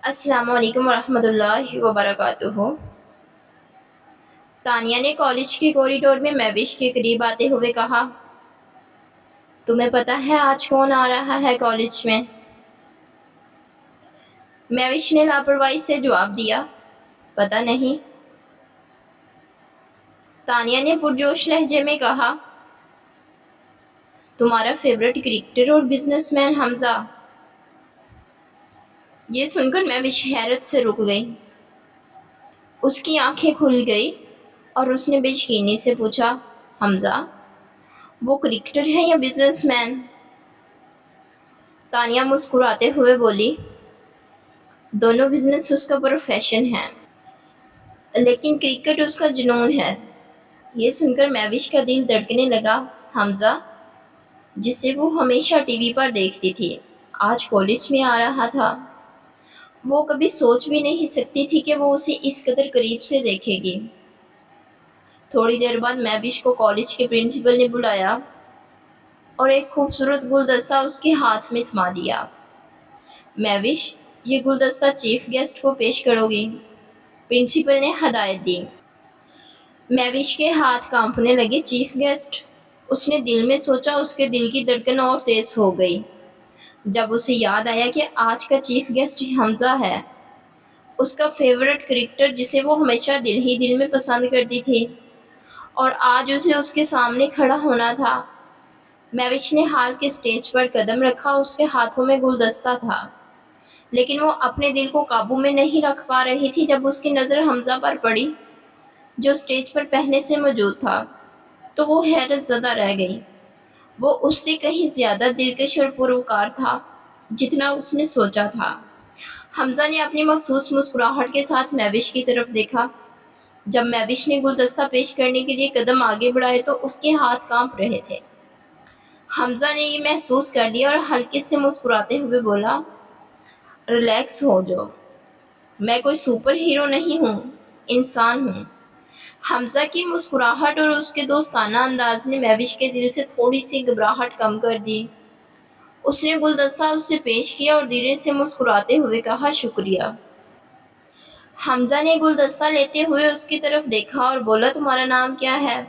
السلام علیکم ورحمۃ اللہ وبرکاتہ۔ تانیہ نے کالج کے کوریڈور میں مہوش کے قریب آتے ہوئے کہا، تمہیں پتہ ہے آج کون آ رہا ہے کالج میں؟ مہوش نے لاپرواہی سے جواب دیا، پتہ نہیں۔ تانیہ نے پرجوش لہجے میں کہا، تمہارا فیورٹ کرکٹر اور بزنس مین حمزہ۔ یہ سن کر مہوش حیرت سے رک گئی۔ اس کی آنکھیں کھل گئی اور اس نے بے یقینی سے پوچھا، حمزہ وہ کرکٹر ہے یا بزنس مین؟ تانیہ مسکراتے ہوئے بولی، دونوں بزنس اس کا پروفیشن ہے، لیکن کرکٹ اس کا جنون ہے۔ یہ سن کر مہوش کا دل دھڑکنے لگا۔ حمزہ جسے وہ ہمیشہ ٹی وی پر دیکھتی تھی آج کالج میں آ رہا تھا۔ وہ کبھی سوچ بھی نہیں سکتی تھی کہ وہ اسے اس قدر قریب سے دیکھے گی۔ تھوڑی دیر بعد مہوش کو کالج کے پرنسپل نے بلایا اور ایک خوبصورت گلدستہ اس کے ہاتھ میں تھما دیا۔ مہوش یہ گلدستہ چیف گیسٹ کو پیش کرو گی، پرنسپل نے ہدایت دی۔ مہوش کے ہاتھ کانپنے لگے۔ Chief guest? اس نے دل میں سوچا۔ اس کے دل کی دھڑکن اور تیز ہو گئی جب اسے یاد آیا کہ آج کا چیف گیسٹ حمزہ ہے، اس کا فیورٹ کرکٹر جسے وہ ہمیشہ دل ہی دل میں پسند کرتی تھی، اور آج اسے اس کے سامنے کھڑا ہونا تھا۔ مہوش نے ہال کے اسٹیج پر قدم رکھا۔ اس کے ہاتھوں میں گلدستہ تھا، لیکن وہ اپنے دل کو قابو میں نہیں رکھ پا رہی تھی۔ جب اس کی نظر حمزہ پر پڑی جو اسٹیج پر پہلے سے موجود تھا تو وہ حیرت زدہ رہ گئی۔ وہ اس سے کہیں زیادہ دلکش اور پروکار تھا جتنا اس نے سوچا تھا۔ حمزہ نے اپنی مخصوص مسکراہٹ کے ساتھ مہوش کی طرف دیکھا۔ جب مہوش نے گلدستہ پیش کرنے کے لیے قدم آگے بڑھائے تو اس کے ہاتھ کانپ رہے تھے۔ حمزہ نے یہ محسوس کر لیا اور ہلکے سے مسکراتے ہوئے بولا، ریلیکس ہو جاؤ، میں کوئی سپر ہیرو نہیں ہوں، انسان ہوں۔ حمزہ کی مسکراہٹ اور اس کے دوستانہ انداز نے مہوش کے دل سے تھوڑی سی گھبراہٹ کم کر دی۔ اس نے گلدستہ اس سے پیش کیا اور دھیرے سے مسکراتے ہوئے کہا، شکریہ۔ حمزہ نے گلدستہ لیتے ہوئے اس کی طرف دیکھا اور بولا، تمہارا نام کیا ہے؟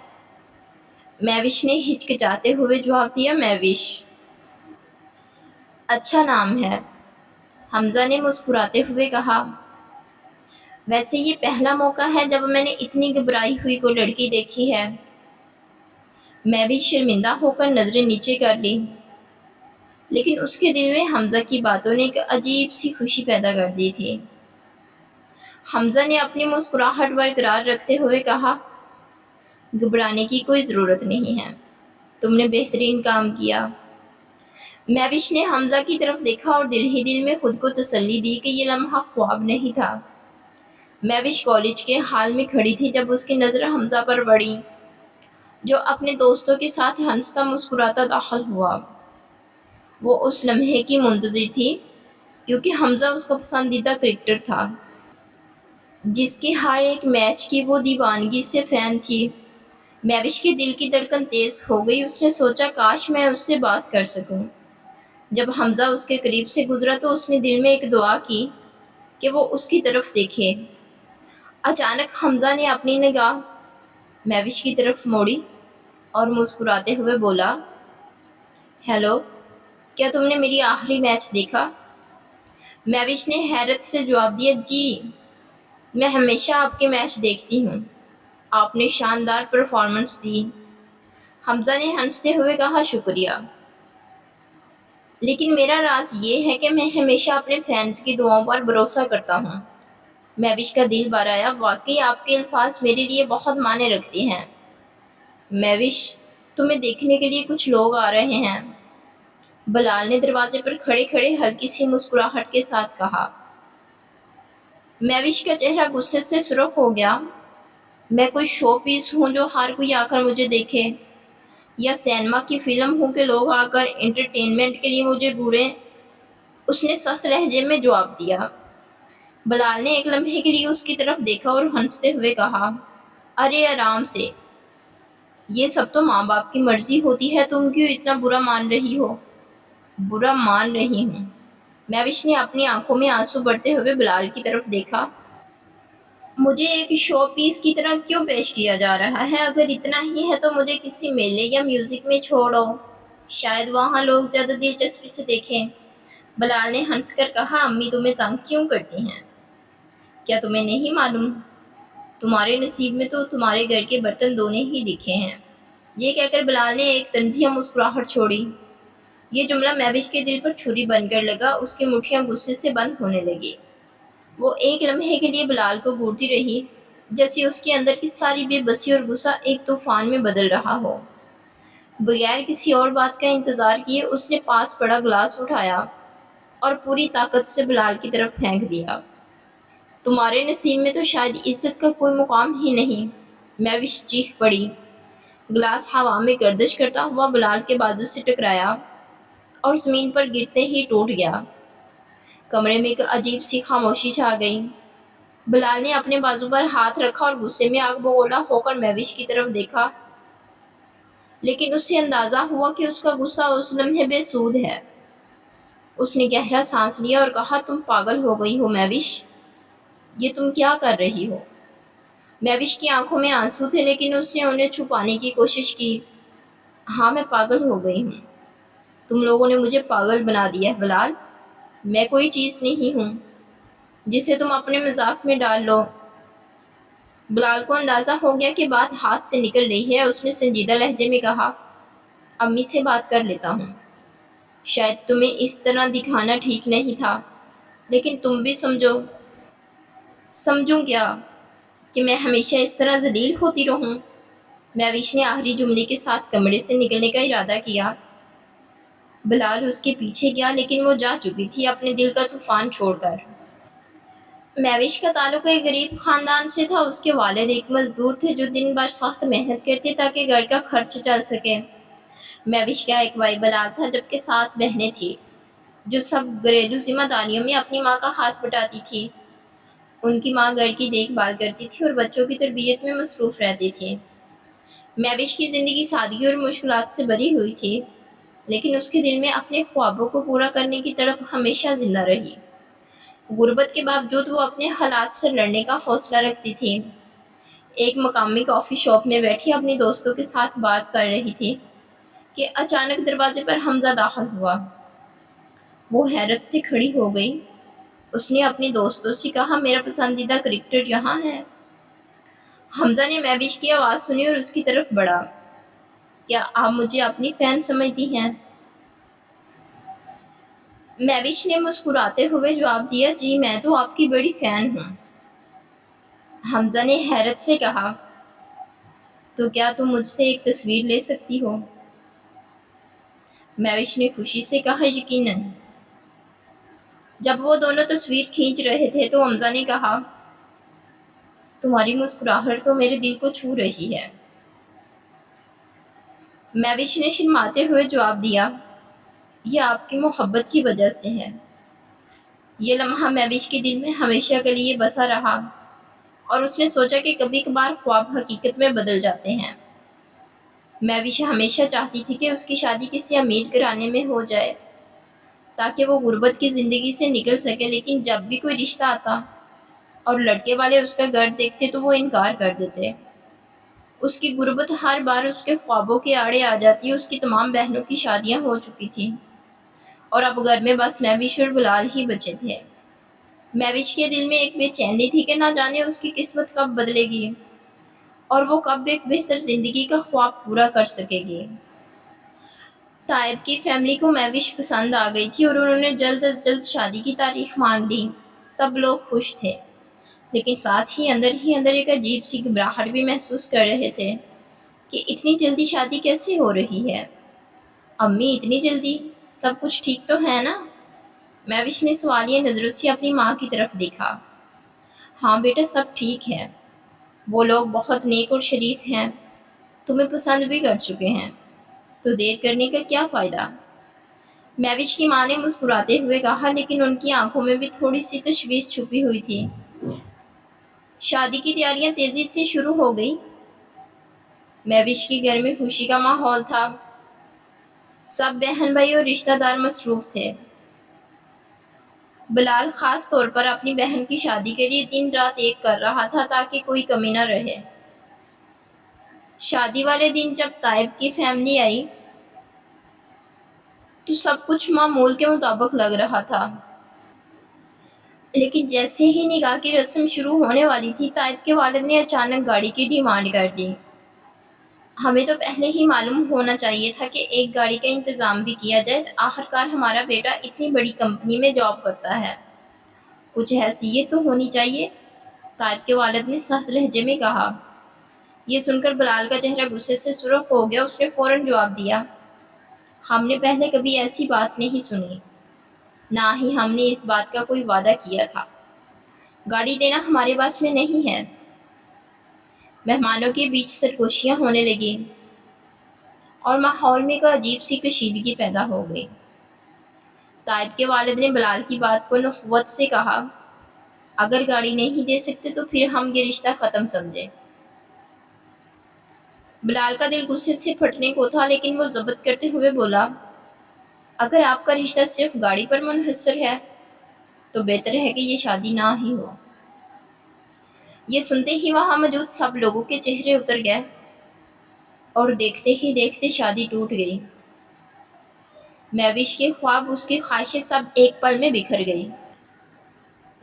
مہوش نے ہچکچاتے ہوئے جواب دیا، مہوش۔ اچھا نام ہے، حمزہ نے مسکراتے ہوئے کہا۔ ویسے یہ پہلا موقع ہے جب میں نے اتنی گھبرائی ہوئی کوئی لڑکی دیکھی ہے۔ مہوش شرمندہ ہو کر نظریں نیچے کر لی، لیکن اس کے دل میں حمزہ کی باتوں نے ایک عجیب سی خوشی پیدا کر دی تھی۔ حمزہ نے اپنی مسکراہٹ برقرار رکھتے ہوئے کہا، گھبرانے کی کوئی ضرورت نہیں ہے، تم نے بہترین کام کیا۔ مہوش نے حمزہ کی طرف دیکھا اور دل ہی دل میں خود کو تسلی دی کہ یہ لمحہ خواب نہیں تھا۔ مہوش کالج کے ہال میں کھڑی تھی جب اس کی نظر حمزہ پر پڑی جو اپنے دوستوں کے ساتھ ہنستا مسکراتا داخل ہوا۔ وہ اس لمحے کی منتظر تھی کیونکہ حمزہ اس کا پسندیدہ کرکٹر تھا جس کے ہر ایک میچ کی وہ دیوانگی سے فین تھی۔ مہوش کے دل کی دھڑکن تیز ہو گئی۔ اس نے سوچا، کاش میں اس سے بات کر سکوں۔ جب حمزہ اس کے قریب سے گزرا تو اس نے دل میں ایک دعا کی کہ وہ اس کی طرف دیکھے۔ اچانک حمزہ نے اپنی نگاہ مہوش کی طرف موڑی اور مسکراتے ہوئے بولا، ہیلو، کیا تم نے میری آخری میچ دیکھا؟ مہوش نے حیرت سے جواب دیا، جی، میں ہمیشہ آپ کے میچ دیکھتی ہوں، آپ نے شاندار پرفارمنس دی۔ حمزہ نے ہنستے ہوئے کہا، شکریہ، لیکن میرا راز یہ ہے کہ میں ہمیشہ اپنے فینس کی دعاؤں پر بھروسہ کرتا ہوں۔ مہوش کا دل بھر آیا، واقعی آپ کے الفاظ میرے لیے بہت معنی رکھتے ہیں۔ مہوش، تمہیں دیکھنے کے لیے کچھ لوگ آ رہے ہیں، بلال نے دروازے پر کھڑے کھڑے ہلکی سی مسکراہٹ کے ساتھ کہا۔ مہوش کا چہرہ غصے سے سرخ ہو گیا۔ میں کوئی شو پیس ہوں جو ہر کوئی آ کر مجھے دیکھے، یا سینما کی فلم ہوں کہ لوگ آ کر انٹرٹینمنٹ کے لیے مجھے گھوریں؟ اس نے سخت لہجے میں جواب دیا۔ بلال نے ایک لمحے کے لیے اس کی طرف دیکھا اور ہنستے ہوئے کہا، ارے آرام سے، یہ سب تو ماں باپ کی مرضی ہوتی ہے، تم کیوں اتنا برا مان رہی ہو؟ برا مان رہی ہوں؟ میوش نے اپنی آنکھوں میں آنسو بڑھتے ہوئے بلال کی طرف دیکھا۔ مجھے ایک شو پیس کی طرح کیوں پیش کیا جا رہا ہے؟ اگر اتنا ہی ہے تو مجھے کسی میلے یا میوزک میں چھوڑو، شاید وہاں لوگ زیادہ دلچسپی سے دیکھیں۔ بلال نے ہنس کر کہا، امی تمہیں تنگ کیوں کرتی ہیں؟ کیا تمہیں نہیں معلوم؟ تمہارے نصیب میں تو تمہارے گھر کے برتن دھونے ہی لکھے ہیں۔ یہ کہہ کر بلال نے ایک طنزیہ مسکراہٹ چھوڑی۔ یہ جملہ میوش کے دل پر چھری بن کر لگا، اس کی مٹھیاں غصے سے بند ہونے لگی۔ وہ ایک لمحے کے لیے بلال کو گھورتی رہی، جیسے اس کے اندر کی ساری بے بسی اور غصہ ایک طوفان میں بدل رہا ہو۔ بغیر کسی اور بات کا انتظار کیے اس نے پاس پڑا گلاس اٹھایا اور پوری طاقت سے بلال کی طرف پھینک دیا۔ تمہارے نصیب میں تو شاید عزت کا کوئی مقام ہی نہیں، میوش چیخ پڑی۔ گلاس ہوا میں گردش کرتا ہوا بلال کے بازو سے ٹکرایا اور زمین پر گرتے ہی ٹوٹ گیا۔ کمرے میں ایک عجیب سی خاموشی چھا گئی۔ بلال نے اپنے بازو پر ہاتھ رکھا اور غصے میں آگ بگولا ہو کر میوش کی طرف دیکھا، لیکن اسے اندازہ ہوا کہ اس کا غصہ اس لمحے بے سود ہے۔ اس نے گہرا سانس لیا اور کہا، تم پاگل ہو گئی ہو میوش، یہ تم کیا کر رہی ہو؟ میوش کی آنکھوں میں آنسو تھے لیکن اس نے انہیں چھپانے کی کوشش کی۔ ہاں میں پاگل ہو گئی ہوں، تم لوگوں نے مجھے پاگل بنا دیا ہے بلال، میں کوئی چیز نہیں ہوں جسے تم اپنے مذاق میں ڈال لو۔ بلال کو اندازہ ہو گیا کہ بات ہاتھ سے نکل رہی ہے۔ اس نے سنجیدہ لہجے میں کہا، امی سے بات کر لیتا ہوں، شاید تمہیں اس طرح دکھانا ٹھیک نہیں تھا، لیکن تم بھی سمجھو۔ سمجھوں کیا؟ کہ میں ہمیشہ اس طرح ذلیل ہوتی رہوں؟ میوش نے آخری جملے کے ساتھ کمرے سے نکلنے کا ارادہ کیا۔ بلال اس کے پیچھے گیا لیکن وہ جا چکی تھی اپنے دل کا طوفان چھوڑ کر۔ میوش کا تعلق ایک غریب خاندان سے تھا۔ اس کے والد ایک مزدور تھے جو دن بھر سخت محنت کرتے تاکہ گھر کا خرچ چل سکے۔ میوش کا ایک بھائی بلال تھا، جبکہ 7 بہنیں تھیں جو سب گھریلو ذمہ داریوں میں اپنی ماں کا ہاتھ بٹاتی تھی۔ ان کی ماں گھر کی دیکھ بھال کرتی تھی اور بچوں کی تربیت میں مصروف رہتی تھی۔ میوش کی زندگی سادگی اور مشکلات سے بھری ہوئی تھی، لیکن اس کے دل میں اپنے خوابوں کو پورا کرنے کی تڑپ ہمیشہ زندہ رہی۔ غربت کے باوجود وہ اپنے حالات سے لڑنے کا حوصلہ رکھتی تھی۔ ایک مقامی کافی شاپ میں بیٹھی اپنی دوستوں کے ساتھ بات کر رہی تھی کہ اچانک دروازے پر حمزہ داخل ہوا۔ وہ حیرت سے کھڑی ہو گئی۔ اس نے اپنی دوستوں سے کہا، میرا پسندیدہ کرکٹر یہاں ہے۔ حمزہ نے میوش کی آواز سنی اور اس کی طرف بڑھا۔ کیا آپ مجھے اپنی فین سمجھتی ہیں؟ میوش نے مسکراتے ہوئے جواب دیا، جی میں تو آپ کی بڑی فین ہوں۔ حمزہ نے حیرت سے کہا، تو کیا تم مجھ سے ایک تصویر لے سکتی ہو؟ میوش نے خوشی سے کہا، یقیناً۔ جب وہ دونوں تصویر کھینچ رہے تھے تو حمزہ نے کہا، تمہاری مسکراہٹ تو میرے دل کو چھو رہی ہے۔ میوش نے شرماتے ہوئے جواب دیا، یہ آپ کی محبت کی وجہ سے ہے۔ یہ لمحہ میوش کے دل میں ہمیشہ کے لیے بسا رہا اور اس نے سوچا کہ کبھی کبھار خواب حقیقت میں بدل جاتے ہیں۔ میوش ہمیشہ چاہتی تھی کہ اس کی شادی کسی امیر گھرانے میں ہو جائے تاکہ وہ غربت کی زندگی سے نکل سکے، لیکن جب بھی کوئی رشتہ آتا اور لڑکے والے اس کا گھر دیکھتے تو وہ انکار کر دیتے۔ اس کی غربت ہر بار اس کے خوابوں کے آڑے آ جاتی۔ اس کی تمام بہنوں کی شادیاں ہو چکی تھیں اور اب گھر میں بس میوش اور بلال ہی بچے تھے۔ میوش کے دل میں ایک بے چینی تھی کہ نہ جانے اس کی قسمت کب بدلے گی اور وہ کب ایک بہتر زندگی کا خواب پورا کر سکے گی۔ طائب کی فیملی کو میوش پسند آ گئی تھی اور انہوں نے جلد از جلد شادی کی تاریخ مانگ لی۔ سب لوگ خوش تھے، لیکن ساتھ ہی اندر ایک عجیب سی گھبراہٹ بھی محسوس کر رہے تھے کہ اتنی جلدی شادی کیسے ہو رہی ہے؟ امی اتنی جلدی؟ سب کچھ ٹھیک تو ہے نا؟ میوش نے سوالیہ نظروں سے اپنی ماں کی طرف دیکھا۔ ہاں بیٹا، سب ٹھیک ہے، وہ لوگ بہت نیک اور شریف ہیں، تمہیں پسند بھی کر چکے ہیں، تو دیر کرنے کا کیا فائدہ؟ میوش کی ماں نے مسکراتے ہوئے کہا، لیکن ان کی آنکھوں میں بھی تھوڑی سی تشویش چھپی ہوئی تھی۔ شادی کی تیاریاں تیزی سے شروع ہو گئی۔ میوش کے گھر میں خوشی کا ماحول تھا۔ سب بہن بھائی اور رشتہ دار مصروف تھے۔ بلال خاص طور پر اپنی بہن کی شادی کے لیے دن رات ایک کر رہا تھا تاکہ کوئی کمی نہ رہے۔ شادی والے دن جب طائب کی فیملی آئی تو سب کچھ معمول کے مطابق لگ رہا تھا، لیکن جیسے ہی نکاح کی رسم شروع ہونے والی تھی طائب کے والد نے اچانک گاڑی کی ڈیمانڈ کر دی۔ ہمیں تو پہلے ہی معلوم ہونا چاہیے تھا کہ ایک گاڑی کا انتظام بھی کیا جائے، آخرکار ہمارا بیٹا اتنی بڑی کمپنی میں جاب کرتا ہے، کچھ حیثیت تو ہونی چاہیے، طائب کے والد نے سخت لہجے میں کہا۔ یہ سن کر بلال کا چہرہ غصے سے سرخ ہو گیا۔ اس نے فوراً جواب دیا، ہم نے پہلے کبھی ایسی بات نہیں سنی، نہ ہی ہم نے اس بات کا کوئی وعدہ کیا تھا، گاڑی دینا ہمارے پاس میں نہیں ہے۔ مہمانوں کے بیچ سرگوشیاں ہونے لگیں اور ماحول میں ایک عجیب سی کشیدگی پیدا ہو گئی۔ طائب کے والد نے بلال کی بات کو نخوت سے کہا، اگر گاڑی نہیں دے سکتے تو پھر ہم یہ رشتہ ختم سمجھیں۔ بلال کا دل غصے سے پھٹنے کو تھا، لیکن وہ ضبط کرتے ہوئے بولا، اگر آپ کا رشتہ صرف گاڑی پر منحصر ہے تو بہتر ہے کہ یہ شادی نہ ہی ہو۔ یہ سنتے ہی وہاں موجود سب لوگوں کے چہرے اتر گئے اور دیکھتے ہی دیکھتے شادی ٹوٹ گئی۔ مہوش کے خواب، اس کی خواہشیں سب ایک پل میں بکھر گئی۔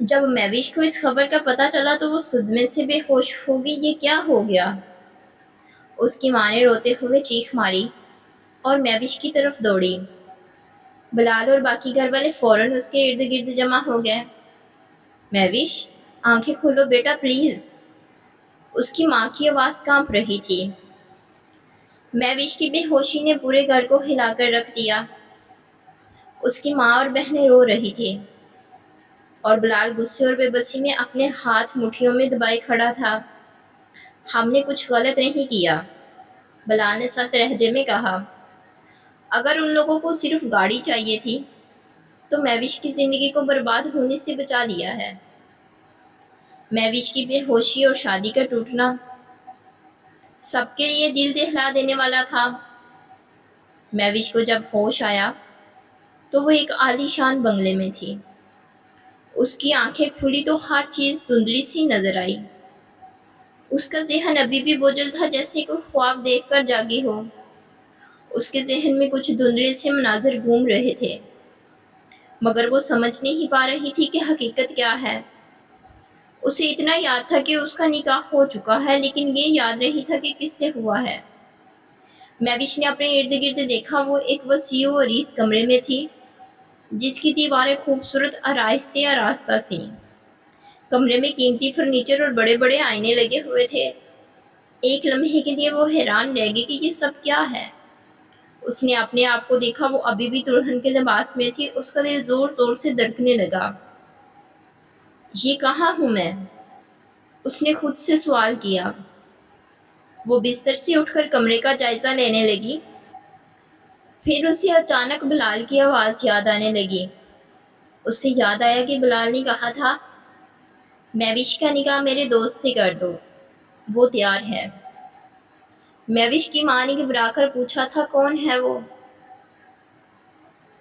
جب مہوش کو اس خبر کا پتہ چلا تو وہ صدمے سے بے ہوش ہو گئی۔ یہ کیا ہو گیا؟ اس کی ماں نے روتے ہوئے چیخ ماری اور مہوش کی طرف دوڑی۔ بلال اور باقی گھر والے فوراً اس کے ارد گرد جمع ہو گئے۔ مہوش، آنکھیں کھولو بیٹا پلیز۔ اس کی ماں کی آواز کانپ رہی تھی۔ مہوش کی بے ہوشی نے پورے گھر کو ہلا کر رکھ دیا۔ اس کی ماں اور بہنیں رو رہی تھی اور بلال غصے اور بے بسی میں اپنے ہاتھ مٹھیوں میں دبائے کھڑا تھا۔ ہم نے کچھ غلط نہیں کیا، بلال نے سخت لہجے میں کہا۔ اگر ان لوگوں کو صرف گاڑی چاہیے تھی تو مہوش کی زندگی کو برباد ہونے سے بچا لیا ہے۔ مہوش کی بے ہوشی اور شادی کا ٹوٹنا سب کے لیے دل دہلا دینے والا تھا۔ مہوش کو جب ہوش آیا تو وہ ایک عالی شان بنگلے میں تھی۔ اس کی آنکھیں کھلی تو ہر چیز دھندلی سی نظر آئی۔ اس کا ذہن ابھی بھی بوجھل تھا، جیسے کوئی خواب دیکھ کر جاگی ہو۔ اس کے ذہن میں کچھ دھندلے سے مناظر گھوم رہے تھے، مگر وہ سمجھ نہیں پا رہی تھی کہ حقیقت کیا ہے۔ اسے اتنا یاد تھا کہ اس کا نکاح ہو چکا ہے، لیکن یہ یاد نہیں تھا کہ کس سے ہوا ہے۔ مہوش نے اپنے ارد گرد دیکھا۔ وہ ایک وسیع و عریض کمرے میں تھی جس کی دیواریں خوبصورت آرائش سے آراستہ تھیں۔ کمرے میں قیمتی فرنیچر اور بڑے بڑے آئینے لگے ہوئے تھے۔ ایک لمحے کے لیے وہ حیران رہ گئی کہ یہ سب کیا ہے۔ اس نے اپنے آپ کو دیکھا، وہ ابھی بھی دلہن کے لباس میں تھی۔ اس کا دل زور زور سے دھڑکنے لگا۔ یہ کہاں ہوں میں؟ اس نے خود سے سوال کیا۔ وہ بستر سے اٹھ کر کمرے کا جائزہ لینے لگی۔ پھر اسے اچانک بلال کی آواز یاد آنے لگی۔ اسے یاد آیا کہ بلال نے کہا تھا، مہوش کا نکاح میرے دوست سے کر دو، وہ تیار ہے۔ مہوش کی ماں نے گھبرا کر پوچھا تھا، کون ہے وہ؟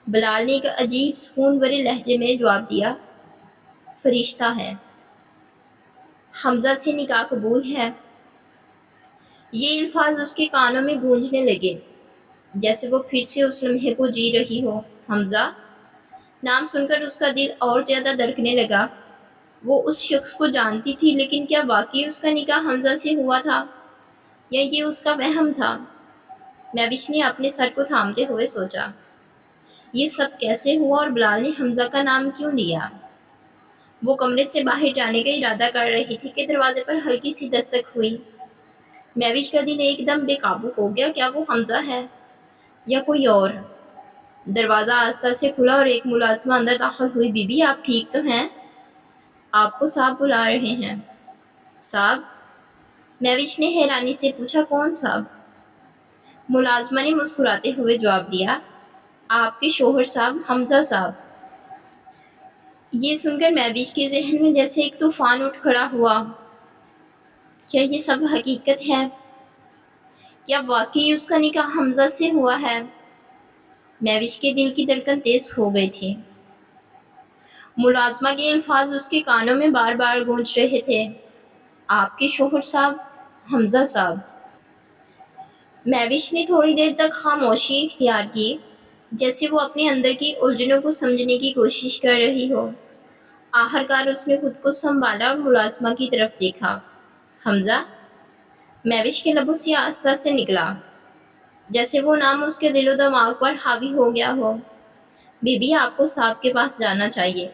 بلال نے ایک عجیب سکون بھرے لہجے میں جواب دیا، فرشتہ ہے، حمزہ سے نکاح قبول ہے۔ یہ الفاظ اس کے کانوں میں گونجنے لگے، جیسے وہ پھر سے اس لمحے کو جی رہی ہو۔ حمزہ؟ نام سن کر اس کا دل اور زیادہ دھڑکنے لگا۔ وہ اس شخص کو جانتی تھی، لیکن کیا واقعی اس کا نکاح حمزہ سے ہوا تھا یا یہ اس کا وہم تھا؟ مہوش نے اپنے سر کو تھامتے ہوئے سوچا، یہ سب کیسے ہوا اور بلال نے حمزہ کا نام کیوں لیا؟ وہ کمرے سے باہر جانے کا ارادہ کر رہی تھی کہ دروازے پر ہلکی سی دستک ہوئی۔ مہوش کا دل ایک دم بے قابو ہو گیا۔ کیا وہ حمزہ ہے یا کوئی اور؟ دروازہ آہستہ سے کھلا اور ایک ملازمہ اندر داخل ہوئی۔ بی بی، آپ ٹھیک تو ہیں؟ آپ کو صاحب بلا رہے ہیں۔ صاحب؟ مہوش نے حیرانی سے پوچھا، کون صاحب؟ ملازمہ نے مسکراتے ہوئے جواب دیا، آپ کے شوہر صاحب، حمزہ صاحب۔ یہ سن کر مہوش کے ذہن میں جیسے ایک طوفان اٹھ کھڑا ہوا۔ کیا یہ سب حقیقت ہے؟ کیا واقعی اس کا نکاح حمزہ سے ہوا ہے؟ مہوش کے دل کی دھڑکن تیز ہو گئی تھی۔ ملازمہ کے الفاظ اس کے کانوں میں بار بار گونج رہے تھے، آپ کے شوہر صاحب، حمزہ صاحب۔ مہوش نے تھوڑی دیر تک خاموشی اختیار کی، جیسے وہ اپنے اندر کی الجھنوں کو سمجھنے کی کوشش کر رہی ہو۔ آخرکار اس نے خود کو سنبھالا اور ملازمہ کی طرف دیکھا۔ حمزہ؟ مہوش کے لبوں سے آہستہ سے نکلا، جیسے وہ نام اس کے دل و دماغ پر حاوی ہو گیا ہو۔ بی بی، آپ کو صاحب کے پاس جانا چاہیے،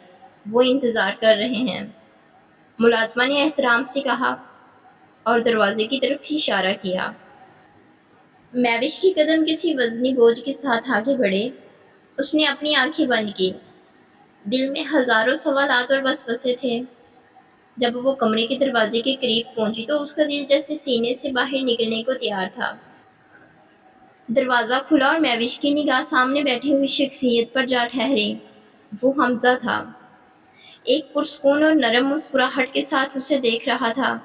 وہ انتظار کر رہے ہیں، ملازمہ نے احترام سے کہا اور دروازے کی طرف اشارہ کیا۔ مہوش کے قدم کسی وزنی بوجھ کے ساتھ آگے بڑھے۔ اس نے اپنی آنکھیں بند کی، دل میں ہزاروں سوالات اور وسوسے تھے۔ جب وہ کمرے کے دروازے کے قریب پہنچی تو اس کا دل جیسے سینے سے باہر نکلنے کو تیار تھا۔ دروازہ کھلا اور مہوش کی نگاہ سامنے بیٹھی ہوئی شخصیت پر جا ٹھہری۔ وہ حمزہ تھا، ایک پرسکون اور نرم مسکراہٹ کے ساتھ اسے دیکھ رہا تھا۔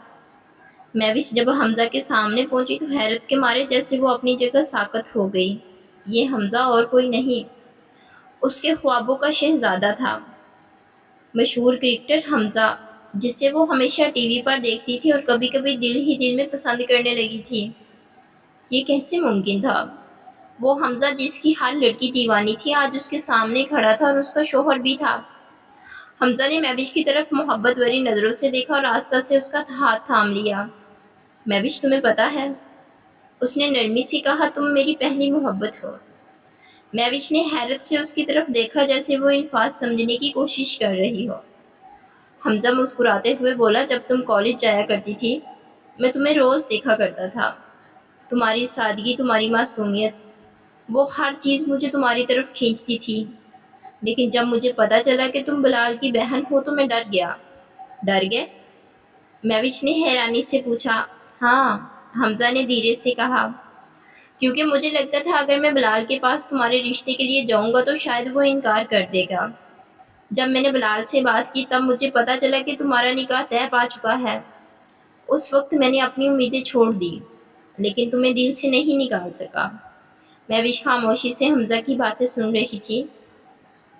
مہوش جب حمزہ کے سامنے پہنچی تو حیرت کے مارے جیسے وہ اپنی جگہ ساکت ہو گئی۔ یہ حمزہ اور کوئی نہیں، اس کے خوابوں کا شہزادہ تھا، مشہور کرکٹر حمزہ، جسے وہ ہمیشہ ٹی وی پر دیکھتی تھی اور کبھی کبھی دل ہی دل میں پسند کرنے لگی تھی۔ یہ کیسے ممکن تھا؟ وہ حمزہ جس کی ہر لڑکی دیوانی تھی آج اس کے سامنے کھڑا تھا اور اس کا شوہر بھی تھا۔ حمزہ نے مہوش کی طرف محبت بھری نظروں سے دیکھا اور آہستہ سے اس کا ہاتھ تھام لیا۔ مہوش، تمہیں پتا ہے، اس نے نرمی سے کہا، تم میری پہلی محبت ہو۔ مہوش نے حیرت سے اس کی طرف دیکھا جیسے وہ الفاظ سمجھنے کی کوشش کر رہی ہو۔ حمزہ مسکراتے ہوئے بولا، جب تم کالج جایا کرتی تھی میں تمہیں روز دیکھا کرتا تھا، تمہاری سادگی، تمہاری معصومیت، وہ ہر چیز مجھے تمہاری طرف کھینچتی تھی، لیکن جب مجھے پتا چلا کہ تم بلال کی بہن ہو تو میں ڈر گیا۔ ڈر گئے؟ مہوش نے حیرانی سے پوچھا۔ ہاں، حمزہ نے دھیرے سے کہا، کیونکہ مجھے لگتا تھا اگر میں بلال کے پاس تمہارے رشتے کے لیے جاؤں گا تو شاید وہ انکار کر دے گا۔ جب میں نے بلال سے بات کی تب مجھے پتا چلا کہ تمہارا نکاح طے پا چکا ہے۔ اس وقت میں نے اپنی امیدیں چھوڑ دی، لیکن تمہیں دل سے نہیں نکال سکا۔ مہوش خاموشی سے حمزہ کی باتیں سن رہی تھی،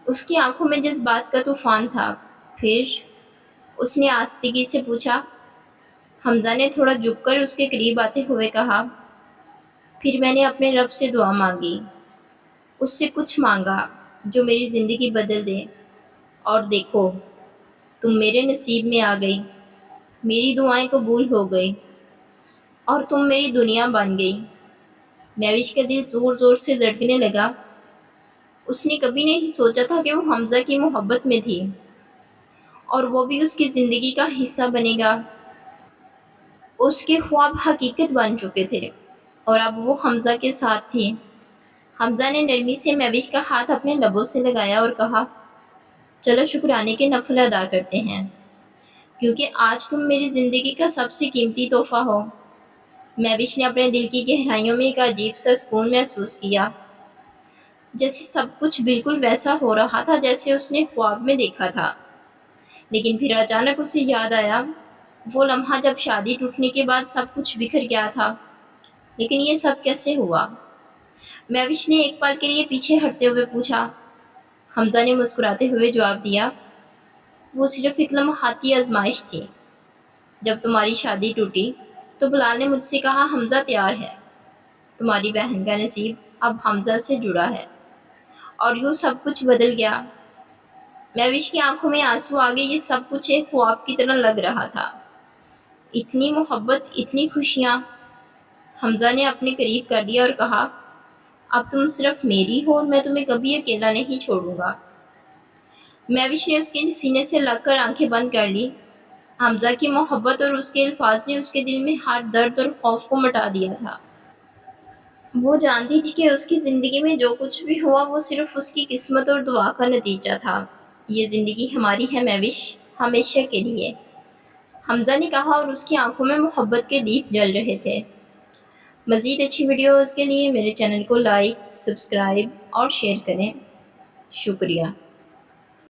اس کی آنکھوں میں جذبات کا طوفان تھا۔ پھر اس نے آہستگی سے پوچھا۔ حمزہ نے تھوڑا جھک کر اس کے قریب آتے ہوئے کہا، پھر میں نے اپنے رب سے دعا مانگی، اس سے کچھ مانگا جو میری زندگی بدل دے، اور دیکھو تم میرے نصیب میں آ گئی، میری دعائیں قبول ہو گئی اور تم میری دنیا بن گئی۔ مہوش کا دل زور زور سے دھڑکنے لگا۔ اس نے کبھی نہیں سوچا تھا کہ وہ حمزہ کی محبت میں تھی اور وہ بھی اس کی زندگی کا حصہ بنے گا۔ اس کے خواب حقیقت بن چکے تھے اور اب وہ حمزہ کے ساتھ تھی۔ حمزہ نے نرمی سے مہوش کا ہاتھ اپنے لبوں سے لگایا اور کہا، چلو شکرانے کے نفل ادا کرتے ہیں، کیونکہ آج تم میری زندگی کا سب سے قیمتی تحفہ ہو۔ مہوش نے اپنے دل کی گہرائیوں میں ایک عجیب سا سکون محسوس کیا، جیسے سب کچھ بالکل ویسا ہو رہا تھا جیسے اس نے خواب میں دیکھا تھا۔ لیکن پھر اچانک اسے یاد آیا وہ لمحہ جب شادی ٹوٹنے کے بعد سب کچھ بکھر گیا تھا۔ لیکن یہ سب کیسے ہوا؟ مہوش نے ایک پل کے لیے پیچھے ہٹتے ہوئے پوچھا۔ حمزہ نے مسکراتے ہوئے جواب دیا، وہ صرف ایک لمحاتی آزمائش تھی۔ جب تمہاری شادی ٹوٹی تو بلال نے مجھ سے کہا، حمزہ تیار ہے، تمہاری بہن کا نصیب اب حمزہ سے جڑا ہے، اور یوں سب کچھ بدل گیا۔ مہوش کی آنکھوں میں آنسو آ گئے، یہ سب کچھ ایک خواب کی طرح لگ رہا تھا، اتنی محبت، اتنی خوشیاں۔ حمزہ نے اپنے قریب کر لیا اور کہا، اب تم صرف میری ہو اور میں تمہیں کبھی اکیلا نہیں چھوڑوں گا۔ مہوش نے اس کے سینے سے لگ کر آنکھیں بند کر لی۔ حمزہ کی محبت اور اس کے الفاظ نے اس کے دل میں ہر درد اور خوف کو مٹا دیا تھا۔ وہ جانتی تھی کہ اس کی زندگی میں جو کچھ بھی ہوا وہ صرف اس کی قسمت اور دعا کا نتیجہ تھا۔ یہ زندگی ہماری ہے مہوش، ہمیشہ کے لیے، حمزہ نے کہا اور اس کی آنکھوں میں محبت کے دیپ جل رہے تھے۔ مزید اچھی ویڈیوز کے لیے میرے چینل کو لائک، سبسکرائب اور شیئر کریں۔ شکریہ۔